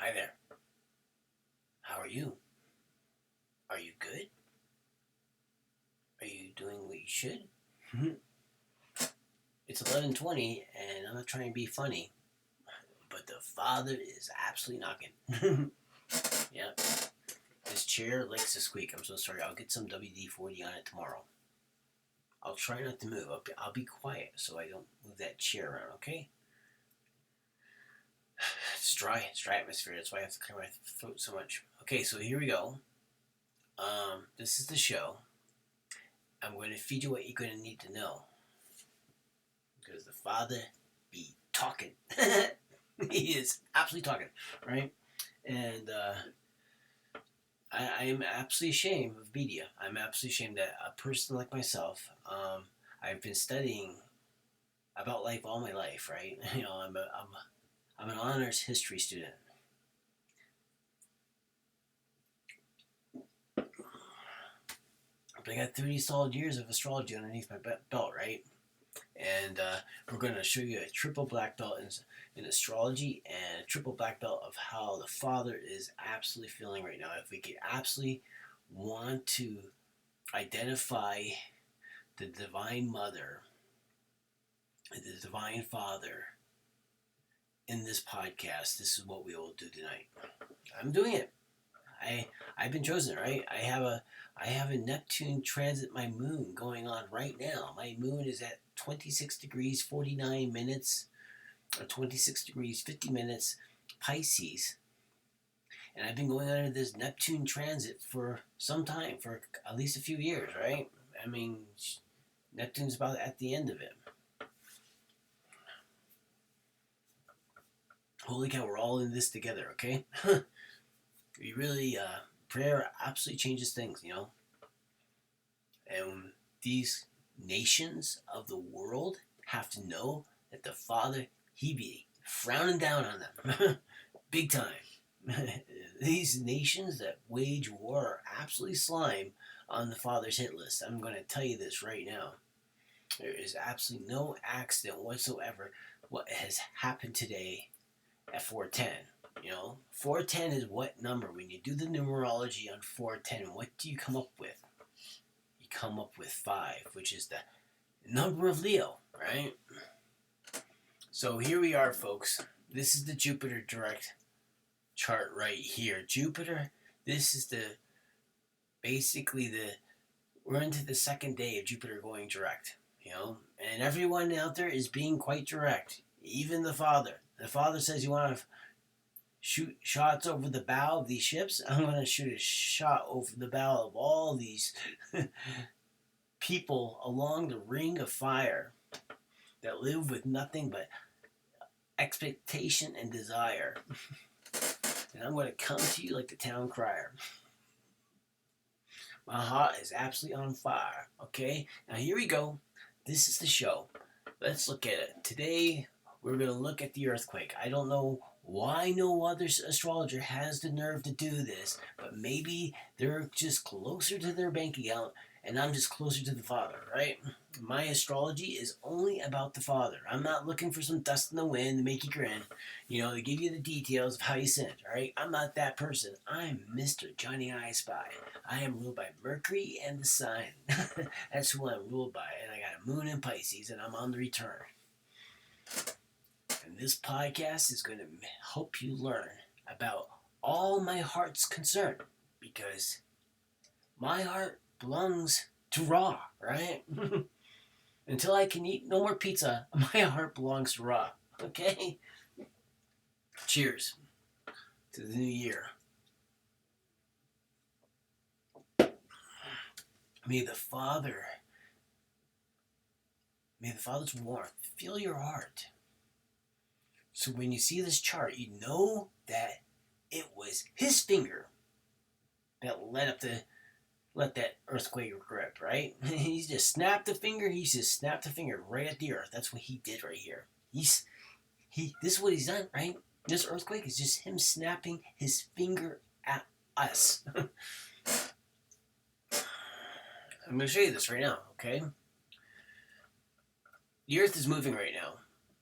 Hi there. How are you? Are you good? Are you doing what you should? It's 11:20, and I'm not trying to be funny, but the father is absolutely knocking. Yeah, this chair likes to squeak. I'm so sorry. I'll get some WD-40 on it tomorrow. I'll try not to move. I'll be quiet so I don't move that chair around, okay? It's dry. It's dry atmosphere. That's why I have to clear my throat so much. Okay, so here we go. This is the show. I'm going to feed you what you're going to need to know. Because the father be talking. He is absolutely talking, right? And I am absolutely ashamed of media. I'm absolutely ashamed that a person like myself, I've been studying about life all my life, right? You know, I'm an honors history student. But I got 30 solid years of astrology underneath my belt, right? And we're going to show you a triple black belt in astrology and a triple black belt of how the father is absolutely feeling right now. If we could absolutely want to identify the divine mother, the divine father in this podcast, this is what we will do tonight. I'm doing it. I've been chosen, right? I have a Neptune transit my moon going on right now. My moon is at 26 degrees 49 minutes, or 26 degrees 50 minutes, Pisces. And I've been going under this Neptune transit for some time, for at least a few years, right? I mean, Neptune's about at the end of it. Holy cow, we're all in this together, okay? We really, prayer absolutely changes things, you know? And these nations of the world have to know that the Father, he be frowning down on them. Big time. These nations that wage war are absolutely slime on the Father's hit list. I'm going to tell you this right now. There is absolutely no accident whatsoever what has happened today at 410. You know, 410 is what number? When you do the numerology on 410, what do you come up with? You come up with 5, which is the number of Leo, right? So here we are, folks. This is the Jupiter direct chart right here. Jupiter, this is we're into the second day of Jupiter going direct, you know, and everyone out there is being quite direct, even the Father. The Father says you want to shoot shots over the bow of these ships. I'm going to shoot a shot over the bow of all these people along the ring of fire that live with nothing but expectation and desire. And I'm going to come to you like the town crier. My heart is absolutely on fire. Okay? Now here we go. This is the show. Let's look at it. Today, we're going to look at the earthquake. I don't know why no other astrologer has the nerve to do this, but maybe they're just closer to their bank account and I'm just closer to the Father, right? My astrology is only about the Father. I'm not looking for some dust in the wind to make you grin, you know, to give you the details of how you sinned, right? I'm not that person. I'm Mr. Johnny I Spy. I am ruled by Mercury and the Sun. That's who I'm ruled by, and I got a moon in Pisces, and I'm on the return. And this podcast is going to help you learn about all my heart's concern, because my heart belongs to Ra, right? Until I can eat no more pizza, my heart belongs to Ra, okay? Cheers to the new year. May the Father's warmth fill your heart. So when you see this chart, you know that it was his finger that let that earthquake grip, right? He just snapped the finger. He just snapped the finger right at the earth. That's what he did right here. This is what he's done, right? This earthquake is just him snapping his finger at us. I'm going to show you this right now, okay? The earth is moving right now.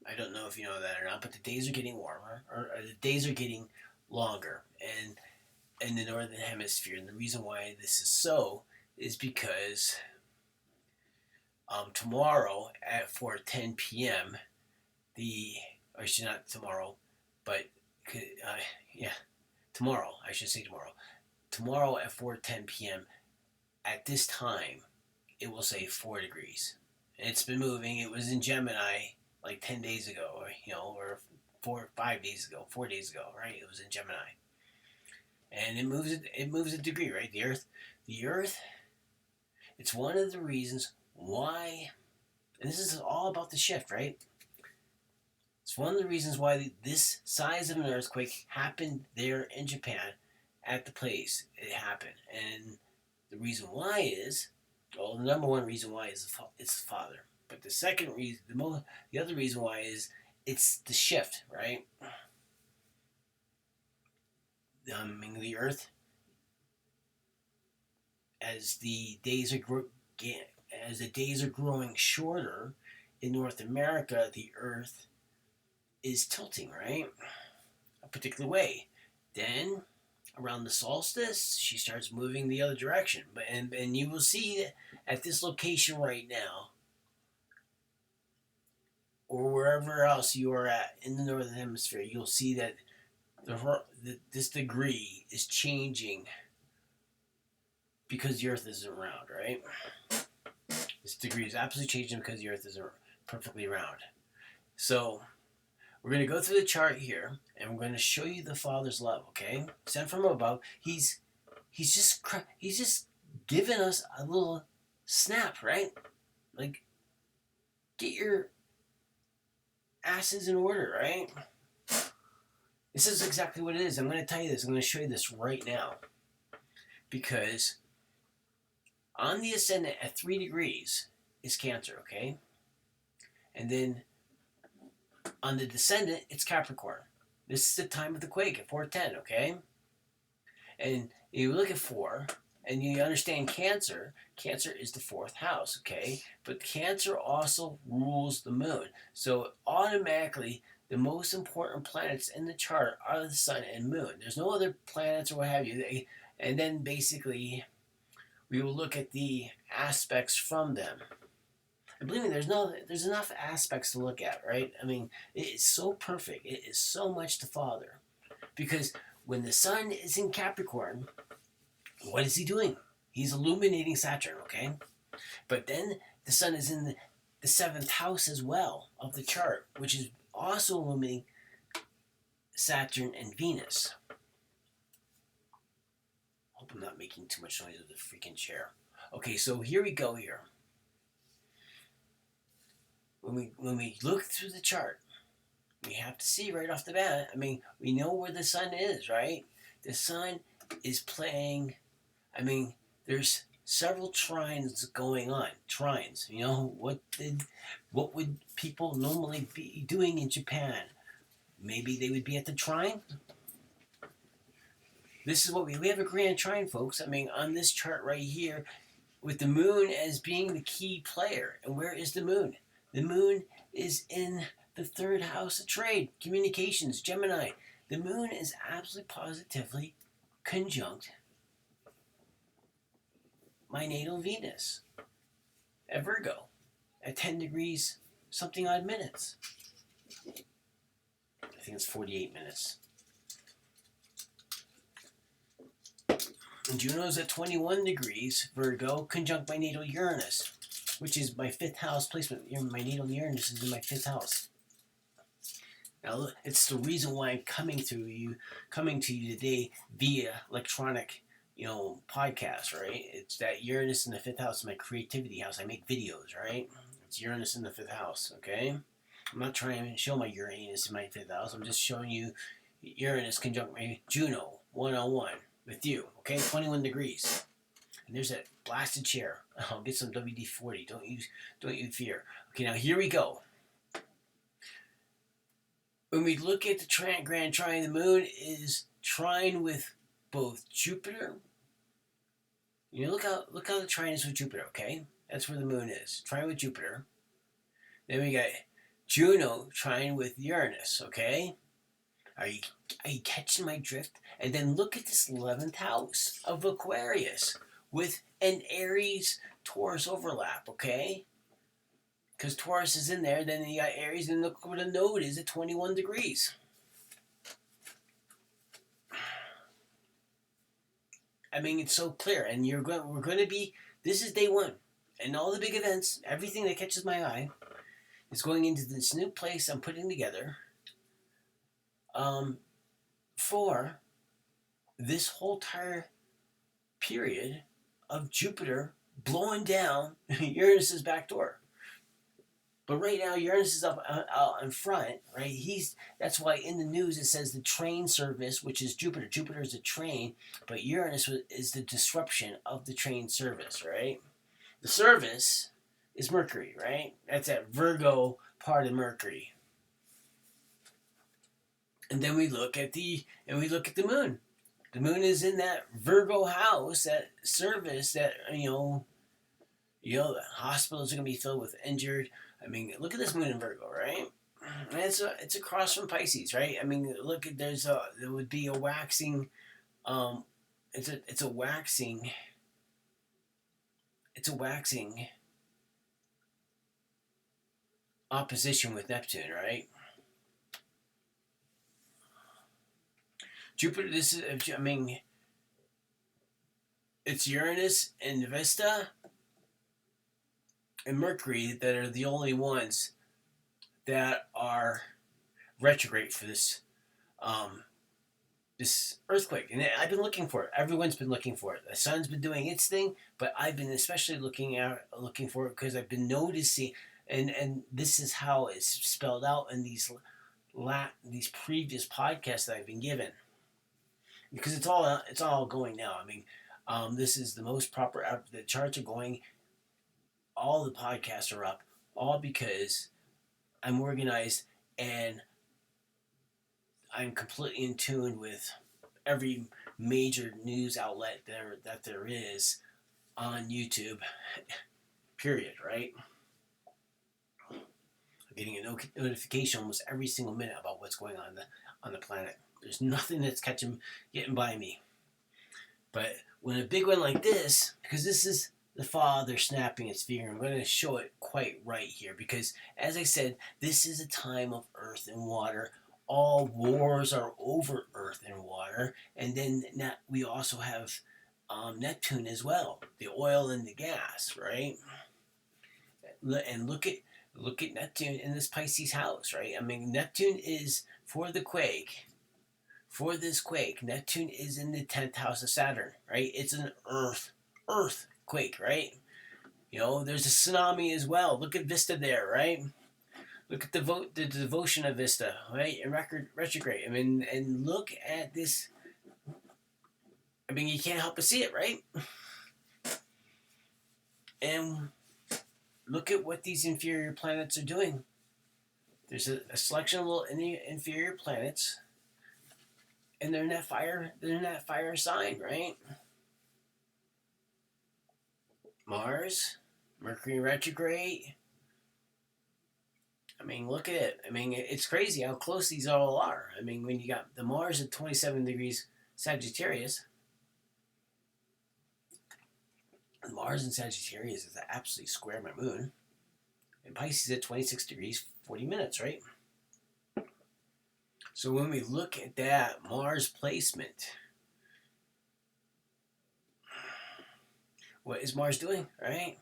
I don't know if you know that or not, but the days are getting warmer, or the days are getting longer and in the northern hemisphere. And the reason why this is so is because tomorrow at 4:10 p.m. or actually not tomorrow, but yeah, tomorrow I should say tomorrow at 4:10 p.m. at this time it will say 4 degrees. It's been moving. It was in Gemini like 10 days ago, or 4 5 days ago, 4 days ago, right? It was in Gemini, and it moves a degree, right? The Earth. It's one of the reasons why, and this is all about the shift, right? It's one of the reasons why this size of an earthquake happened there in Japan at the place it happened, and the reason why is, well, the number one reason why is it's the father. But the second reason, the other reason why is it's the shift, right? The Earth, as the days are growing shorter in North America, the Earth is tilting, right, a particular way. Then around the solstice, she starts moving the other direction. And you will see that at this location right now, or wherever else you are at in the northern hemisphere, you'll see that this degree is changing because the Earth isn't round, right? This degree is absolutely changing because the Earth isn't perfectly round. So we're going to go through the chart here, and we're going to show you the Father's love. Okay, sent from above. He's just giving us a little snap, right? Like, get your asses in order, right? This is exactly what it is. I'm going to tell you this. I'm going to show you this right now, because on the ascendant at 3 degrees is Cancer, okay? And then on the descendant, it's Capricorn. This is the time of the quake at 4:10, okay? And you look at 4, and you understand Cancer. Cancer is the 4th house, okay? But Cancer also rules the moon. So automatically, the most important planets in the chart are the sun and moon. There's no other planets or what have you. And then basically, we will look at the aspects from them. And believe me, there's enough aspects to look at, right? I mean, it is so perfect. It is so much the Father. Because when the sun is in Capricorn, what is he doing? He's illuminating Saturn, okay? But then the sun is in the 7th house as well of the chart, which is also illuminating Saturn and Venus. Hope I'm not making too much noise with the freaking chair. Okay, so here we go here. When we look through the chart, we have to see right off the bat, I mean, we know where the sun is, right? The sun is playing, I mean, there's several trines going on. Trines, what would people normally be doing in Japan? Maybe they would be at the trine. This is what we have a grand trine, folks. I mean, on this chart right here, with the moon as being the key player. And where is the moon? The moon is in the 3rd house of trade, communications, Gemini. The moon is absolutely positively conjunct my natal Venus at Virgo at 10 degrees something odd minutes. I think it's 48 minutes. And Juno's at 21 degrees Virgo conjunct my natal Uranus, which is my 5th house placement. My natal Uranus is in my 5th house. Now, it's the reason why I'm coming to you today via electronic, podcast, right? It's that Uranus in the 5th house is my creativity house. I make videos, right? It's Uranus in the 5th house, okay? I'm not trying to show my Uranus in my 5th house. I'm just showing you Uranus conjunct my Juno, one-on-one with you, okay? 21 degrees. And there's that blasted chair. I'll get some WD-40. Don't you fear. Okay, now here we go. When we look at the Grand Trine, the moon is trine with both Jupiter. Look how the trine is with Jupiter, okay? That's where the moon is. Trine with Jupiter. Then we got Juno trine with Uranus, okay? Are you catching my drift? And then look at this 11th house of Aquarius with an Aries Taurus overlap, okay? Because Taurus is in there, then you got Aries, and look where the node is at 21 degrees. I mean, it's so clear, and we're going to be, this is day one, and all the big events, everything that catches my eye, is going into this new place I'm putting together for this whole entire period of Jupiter blowing down Uranus's back door. But right now, Uranus is up out in front, right? That's why in the news it says the train service, which is Jupiter. Jupiter is a train, but Uranus is the disruption of the train service, right? The service is Mercury, right? That's that Virgo part of Mercury. And then we look at the moon. The moon is in that Virgo house, that service that the hospitals are gonna be filled with injured. I mean, look at this moon in Virgo, right? And it's across from Pisces, right? I mean, look at there would be a waxing, it's a waxing opposition with Neptune, right? Jupiter, it's Uranus and Vesta and Mercury that are the only ones that are retrograde for this this earthquake. And I've been looking for it. Everyone's been looking for it. The sun's been doing its thing, but I've been especially looking for it because I've been noticing, and this is how it's spelled out in these previous podcasts that I've been given. Because it's all going now. I mean, this is the most proper. The charts are going. All the podcasts are up, all because I'm organized and I'm completely in tune with every major news outlet that there is on YouTube. Period. Right? I'm getting a notification almost every single minute about what's going on the planet. There's nothing that's getting by me. But when a big one like this, because this is the father snapping its finger, I'm going to show it quite right here. Because, as I said, this is a time of earth and water. All wars are over earth and water. And then we also have Neptune as well. The oil and the gas, right? And look at Neptune in this Pisces house, right? I mean, Neptune is for the quake. For this quake, Neptune is in the 10th house of Saturn, right? It's an earthquake, right? There's a tsunami as well. Look at Vista there, right? Look at the devotion of Vista, right? And retrograde. I mean, and look at this. I mean, you can't help but see it, right? And look at what these inferior planets are doing. There's a selection of little inferior planets. And they're in that fire sign, right? Mars, Mercury retrograde. I mean, look at it. I mean, it's crazy how close these all are. I mean, when you got the Mars at 27 degrees Sagittarius, Mars in Sagittarius is absolutely square my moon. And Pisces at 26 degrees, 40 minutes, right? So when we look at that Mars placement, what is Mars doing, right?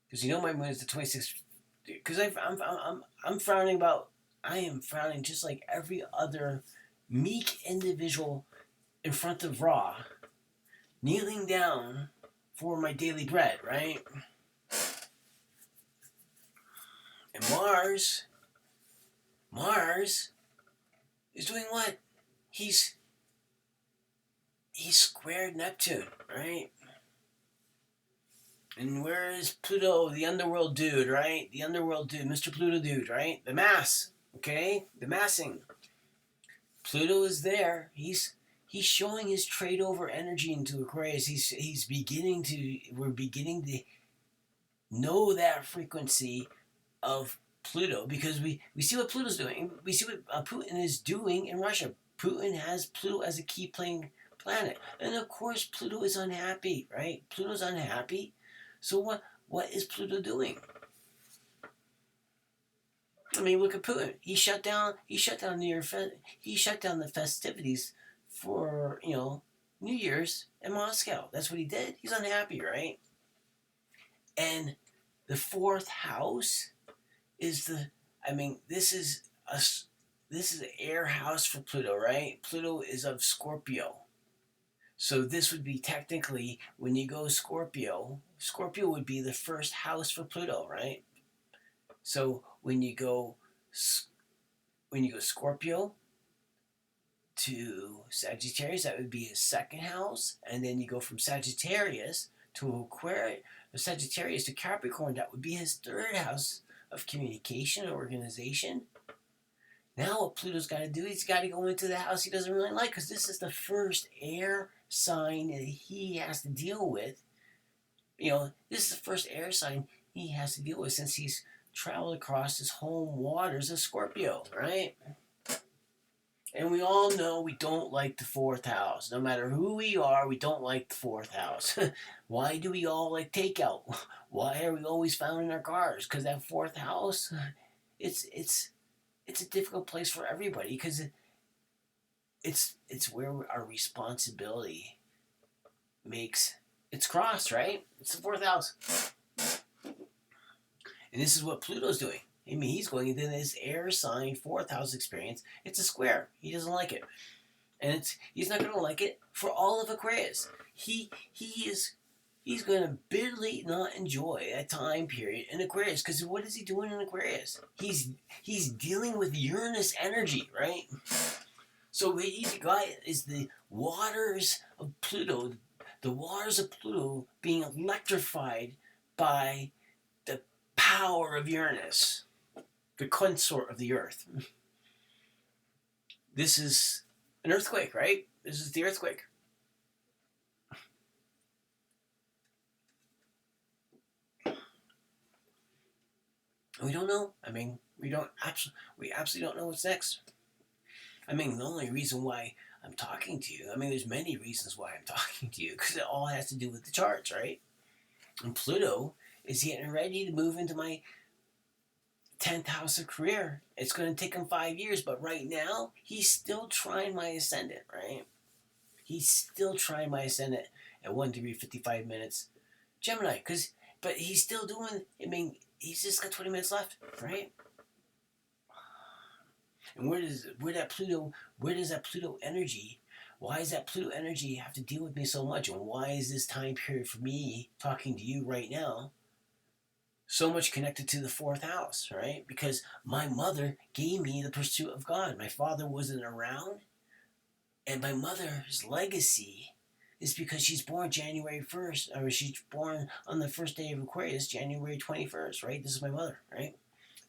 Because my moon is the 26th. Because I'm frowning about. I am frowning just like every other meek individual in front of Ra, kneeling down for my daily bread, right? And Mars is doing what? He's squared Neptune, right? And where is Pluto, the underworld dude, right? The underworld dude, Mr. Pluto dude, right? The mass, okay? The massing. Pluto is there. He's showing his trade over energy into Aquarius. We're beginning to know that frequency of Pluto because we see what Pluto's doing. We see what Putin is doing in Russia. Putin has Pluto as a key playing planet. And of course, Pluto is unhappy, right? Pluto's unhappy. So what is Pluto doing? I mean, look at Putin. He shut down the festivities for, New Year's in Moscow. That's what he did. He's unhappy, right? And the fourth house is this is an air house for Pluto, right? Pluto is of Scorpio. So this would be technically, when you go Scorpio would be the first house for Pluto, right? So when you go Scorpio to Sagittarius, that would be his second house, and then you go from Sagittarius to Aquarius, Sagittarius to Capricorn, that would be his third house of communication and organization. Now what Pluto's got to do, he's got to go into the house he doesn't really like, because this is the first air sign that he has to deal with. This is the first air sign he has to deal with since he's traveled across his home waters of Scorpio, right? And we all know we don't like the fourth house. No matter who we are, we don't like the fourth house. Why do we all like takeout? Why are we always found in our cars? Because that fourth house, it's a difficult place for everybody, because it's where our responsibility makes its cross, right? It's the fourth house. And this is what Pluto's doing. I mean, he's going into this air sign fourth house experience. It's a square. He doesn't like it. And he's not going to like it for all of Aquarius. He's going to bitterly not enjoy that time period in Aquarius, because what is he doing in Aquarius? He's dealing with Uranus energy, right? So what he's got is the waters of Pluto, being electrified by the power of Uranus, the consort of the Earth. This is an earthquake, right? This is the earthquake. We don't know. I mean, we absolutely don't know what's next. I mean, the only reason why I'm talking to you, there's many reasons why I'm talking to you, because it all has to do with the charts, right? And Pluto is getting ready to move into my 10th house of career. It's going to take him 5 years, but right now, he's still trying my ascendant, right? He's still trying my ascendant at 1 degree 55 minutes. Gemini, but he's still doing, he's just got 20 minutes left, right? And where does that Pluto energy, why does that Pluto energy have to deal with me so much? And why is this time period for me talking to you right now so much connected to the fourth house, right? Because my mother gave me the pursuit of God. My father wasn't around, and my mother's legacy is because she's born January 1st, or she's born on the first day of Aquarius, January 21st, right? This is my mother, right?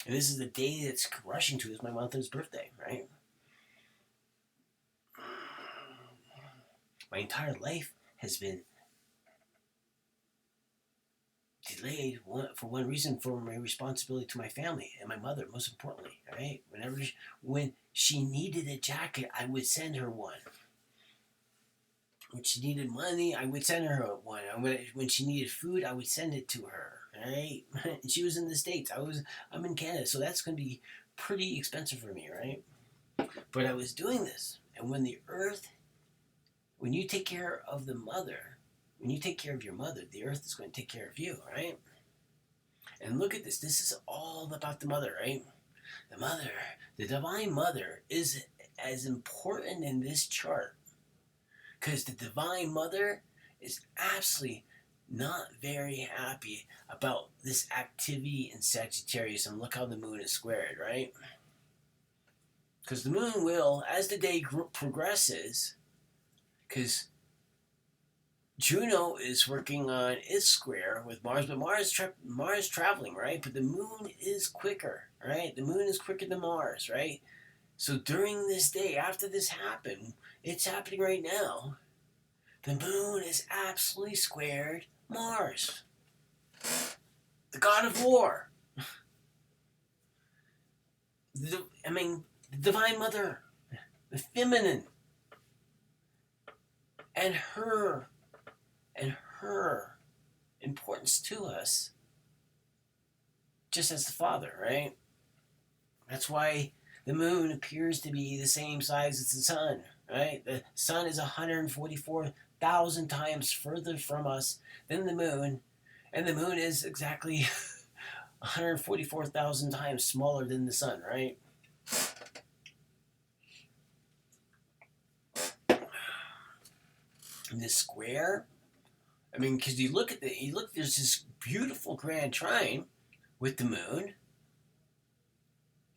And this is the day that's rushing to, is my mother's birthday, right? My entire life has been delayed for one reason, for my responsibility to my family and my mother, most importantly, right? When she needed a jacket, I would send her one. When she needed money, I would send her one. When she needed food, I would send it to her, right? And she was in the States. I'm in Canada, so that's going to be pretty expensive for me, right? But I was doing this. And when you take care of the mother, when you take care of your mother, the earth is going to take care of you, right? And look at this. This is all about the mother, right? The mother, the divine mother, is as important in this chart, because the divine mother is absolutely not very happy about this activity in Sagittarius. And look how the moon is squared, right? Because the moon will, as the day progresses, because Juno is working on its square with Mars, but Mars traveling, right? But the moon is quicker, right? The moon is quicker than Mars, right? So during this day, after this happened, it's happening right now, the moon is absolutely squared Mars, the god of war. the Divine Mother, the feminine, and her and her importance to us, just as the Father, right? That's why the moon appears to be the same size as the sun, right? The sun is 144,000 times further from us than the moon, and the moon is exactly 144,000 times smaller than the sun, right? And this square, because there's this beautiful Grand Trine with the moon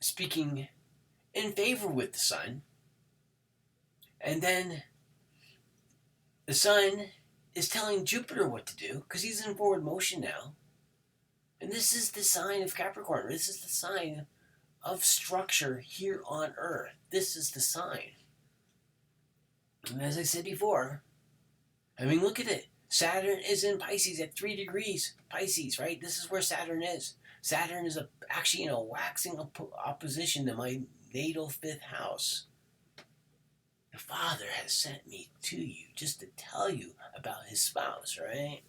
speaking in favor with the sun, and then the sun is telling Jupiter what to do because he's in forward motion now. And this is the sign of Capricorn. This is the sign of structure here on Earth. This is the sign. And as I said before, look at it. Saturn is in Pisces at 3 degrees Pisces, right? This is where Saturn is. Saturn is actually in a waxing opposition to my natal 5th house. The Father has sent me to you just to tell you about his spouse, right?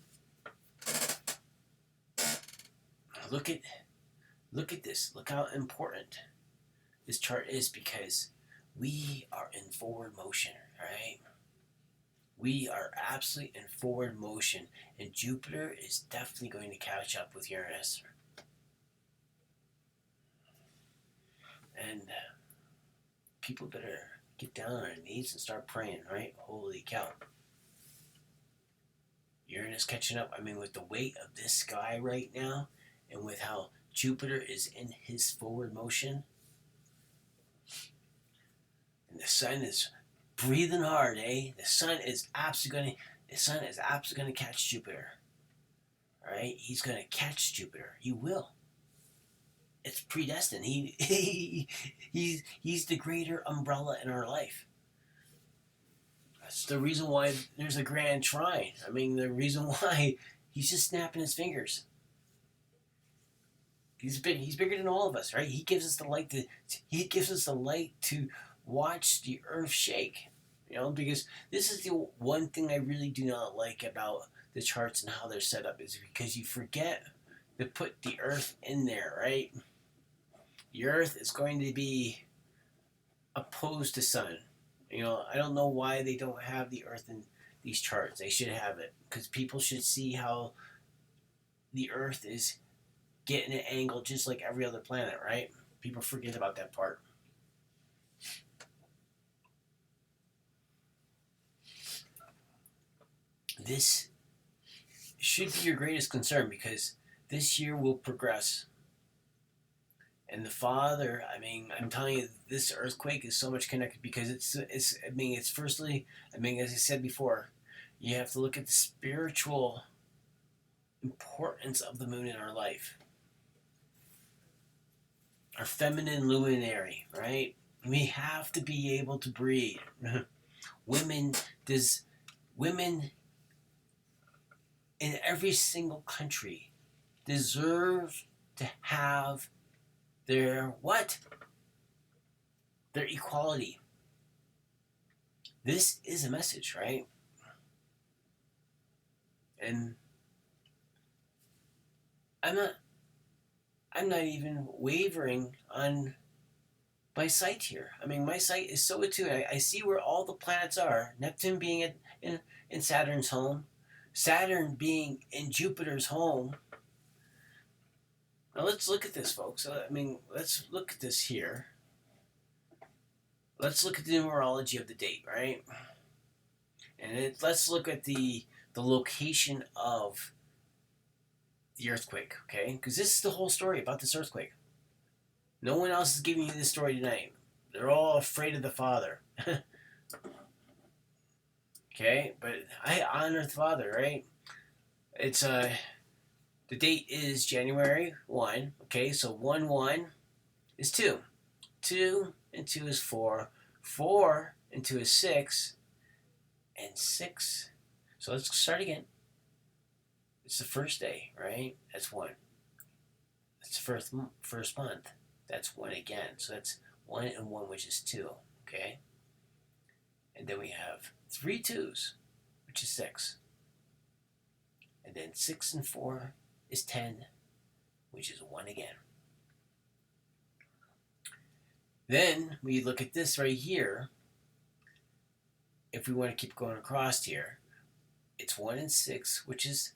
Look at this. Look how important this chart is, because we are in forward motion, right? We are absolutely in forward motion, and Jupiter is definitely going to catch up with Uranus. And people better get down on their knees and start praying, right? Holy cow. Uranus catching up. With the weight of this sky right now, and with how Jupiter is in his forward motion, and the sun is breathing hard, eh? The sun is absolutely going to catch Jupiter. All right? He's going to catch Jupiter. He will. It's predestined. He's the greater umbrella in our life. That's the reason why there's a Grand Trine. The reason why he's just snapping his fingers. He's bigger than all of us, right? He gives us the light to watch the earth shake. Because this is the one thing I really do not like about the charts and how they're set up, is because you forget to put the earth in there, right? The earth is going to be opposed to sun. I don't know why they don't have the earth in these charts. They should have it, because people should see how the earth is getting an angle just like every other planet, right? People forget about that part. This should be your greatest concern, because this year will progress. And the Father, I'm telling you, this earthquake is so much connected, because it's firstly, as I said before, you have to look at the spiritual importance of the moon in our life. Our feminine luminary, right? We have to be able to breathe. Women in every single country deserve to have their what? Their equality. This is a message, right? And I'm not even wavering on my sight here. My sight is so attuned. I see where all the planets are. Neptune being in Saturn's home. Saturn being in Jupiter's home. Now let's look at this, folks. Let's look at this here. Let's look at the numerology of the date, right? And let's look at the location of the earthquake, okay? Because this is the whole story about this earthquake. No one else is giving you this story tonight. They're all afraid of the Father. Okay? But I honor the Father, right? It's the date is January 1. Okay, so 1-1 is 2. 2 and 2 is 4. 4 and 2 is 6. And 6. So let's start again. It's the first day, right? That's 1. That's the first month. That's 1 again. So that's 1 and 1, which is 2. Okay? And then we have 3 2s, which is 6. And then 6 and 4 is 10, which is 1 again. Then we look at this right here. If we want to keep going across here, it's 1 and 6, which is,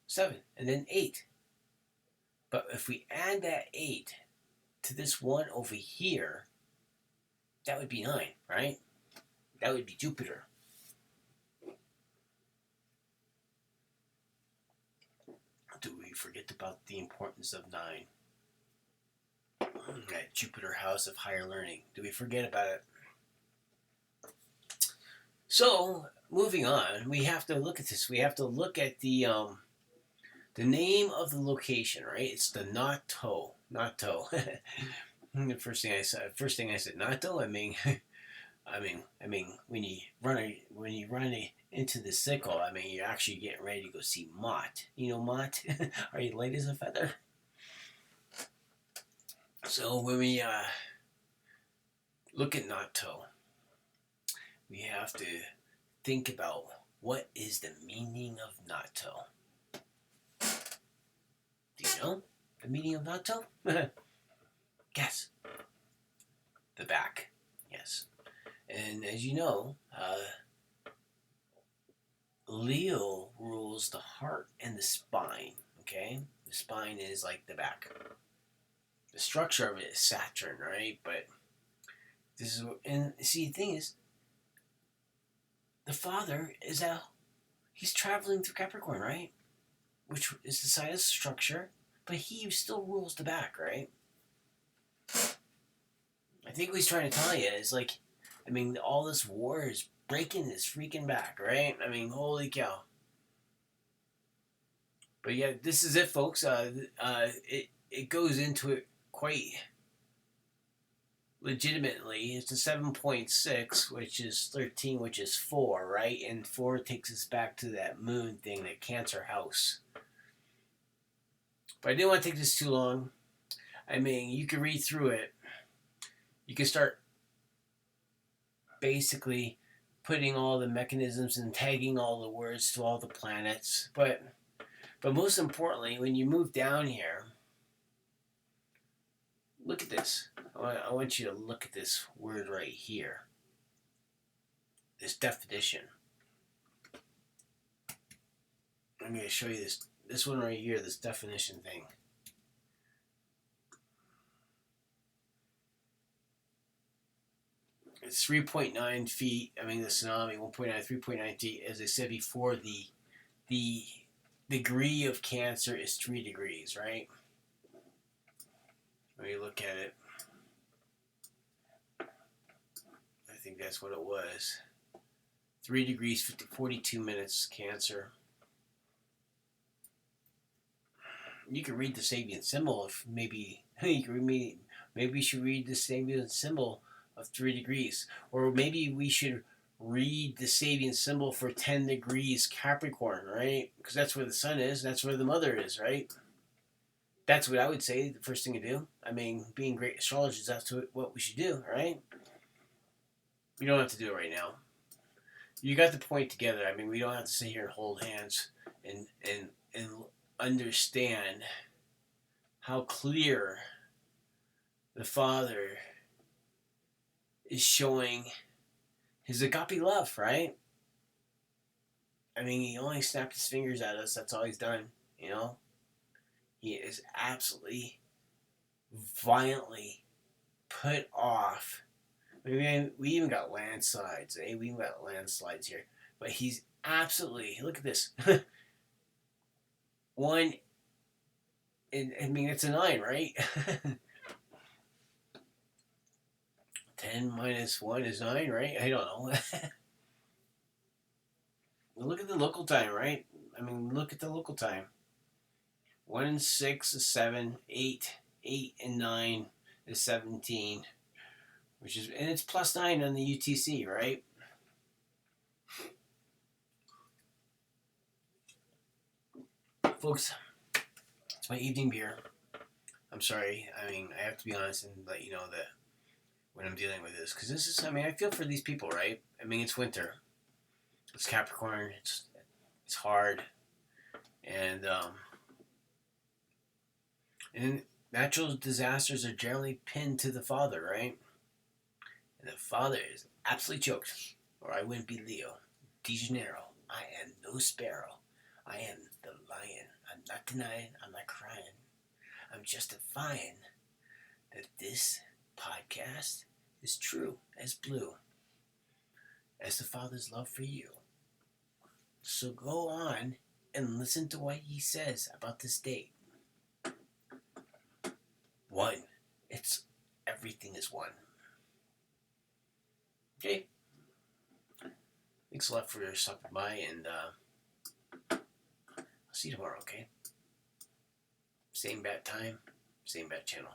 7. And then 8. But if we add that 8 to this 1 over here, that would be 9, right? That would be Jupiter. Do we forget about the importance of 9? That Jupiter house of higher learning. Do we forget about it? So, moving on, we have to look at this. We have to look at the name of the location, right? It's the Noto. Noto. The first thing I said, Noto. I mean, when you run into the sickle, I mean, you're actually getting ready to go see Mott. You know Mott? Are you light as a feather? So when we look at Noto, we have to think about what is the meaning of Noto. Do you know the meaning of Noto? Guess. The back. Yes. And as you know, Leo rules the heart and the spine. Okay? The spine is like the back. The structure of it is Saturn, right? But this is, and see, the thing is, the father is he's traveling through Capricorn, right? Which is the sign of structure, but he still rules the back, right? I think what he's trying to tell you is all this war is breaking his freaking back, right? I mean, holy cow. But yeah, this is it, folks. It goes into it quite legitimately. It's a 7.6, which is 13, which is 4, right? And 4 takes us back to that moon thing, that Cancer house. But I didn't want to take this too long. I mean, you can read through it. You can start basically putting all the mechanisms and tagging all the words to all the planets. But most importantly, when you move down here, look at this. I want you to look at this word right here. This definition. I'm going to show you this one right here, this definition thing. It's 3.9 feet. I mean, the tsunami, 3.9 feet. As I said before, the degree of Cancer is 3 degrees, right? When you look at it, I think that's what it was. 3 degrees, 42 minutes, Cancer. You can read the Sabian symbol if maybe we should read the Sabian symbol of 3 degrees. Or maybe we should read the Sabian symbol for 10 degrees Capricorn, right? Because that's where the sun is, that's where the mother is, right? That's what I would say, the first thing to do. I mean, being great astrologers, that's what we should do, right? We don't have to do it right now. You got the point together. I mean, we don't have to sit here and hold hands and understand how clear the Father is showing his agape love, right? I mean, he only snapped his fingers at us. That's all he's done, you know? He is absolutely violently put off. We even got landslides, eh? We even got landslides here. But he's absolutely, look at this. One, I mean, it's a 9, right? 10 minus 1 is 9, right? I don't know. Look at the local time, right? I mean, look at the local time. 1 and 6 is 7. 8 and 9 is 17. And it's plus 9 on the UTC, right? Folks, it's my evening beer. I'm sorry. I mean, I have to be honest and let you know that when I'm dealing with this, because this is, I mean, I feel for these people, right? I mean, it's winter. It's Capricorn. It's hard, and and natural disasters are generally pinned to the father, right? And the father is absolutely choked, or I wouldn't be Leo. De Janeiro. I am no sparrow. I am the lion. I'm not denying. I'm not crying. I'm justifying that this podcast is true as blue as the Father's love for you. So go on and listen to what he says about this date. One. It's everything is one. Okay? Thanks a lot for stopping by, and I'll see you tomorrow, okay? Same bad time, same bad channel.